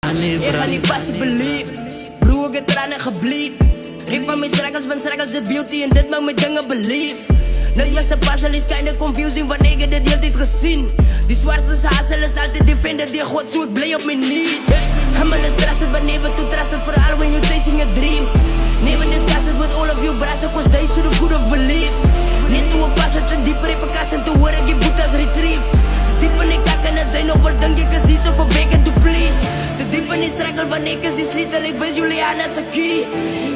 Ik ga die passie belief. Broer, ik heb tranen gebleed. Riep van mijn struggles is beauty en dit maakt me dingen belief. Nooit was een puzzel, is kinda confusing wanneer ik dit heel tijd gezien. Die zwaarste hassel is altijd die vinden die God, zo ik blij op mijn knees. Helemaal is trusted, but never too trusted for all when you chasing a dream. Never discuss it with all of you brothers, cause they should have good of belief. Niet toe een pas te diep repercas en te horen ik boetes retrieve. Te diep in ik kak en het zijn overdenk ik is niet zo voor bacon to please. Te diep in die struggle wanneer ik is die slietel, ik wees jullie aan als een key.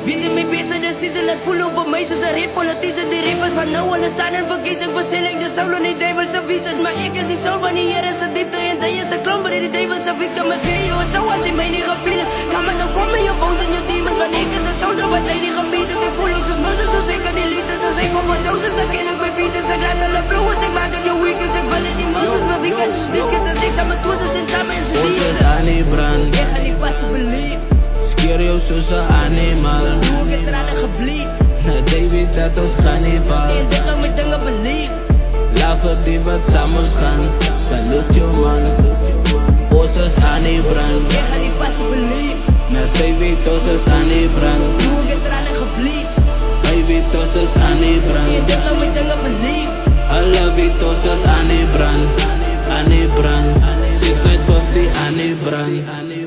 Wie zijn mee bezig de season, het voelen voor mij zoals een rap politician. Die rappers van nou willen staan en verkiezen. Ik verzellig de soul en die devil zijn vies. Maar ik is die soul van die hier is een diepte en zij is een klomp. Maar die devil zijn victim met wie je zo als die mij niet gaan feelen. Kan maar nou komen je bones en je demons. Wanneer ik is een soul, wat zij niet gaan bieden. Ik voel ook zoals mussen, zo zeker die liefdes. Als ik op een dosis, dan ken ik mijn fiets. Ik laat alle flows, ik maak het je weekends. Ik wil het die mussen, maar wie kent zoals die schiet als ik. Samen toezen zijn samen in z'n Ons is aan die brand. Ik ga die passie belief. Skeer jou soos een animal. Broer, ik heb tranen gebleed. Jy weet dat ons gaan nie val. En dit maakt me dingen belief. Laat vir die wat saam ons gaan. Salute jou man. Ons is aan die brand. Ik ga die passie belief. Sy weet ons is aan die brand. Broer, ik heb tranen gebleed. Hy weet ons is aan die En brand. dit maakt me dingen belief. Hulle weet ons is aan die brand. Aan die brand. 650 aan die brand.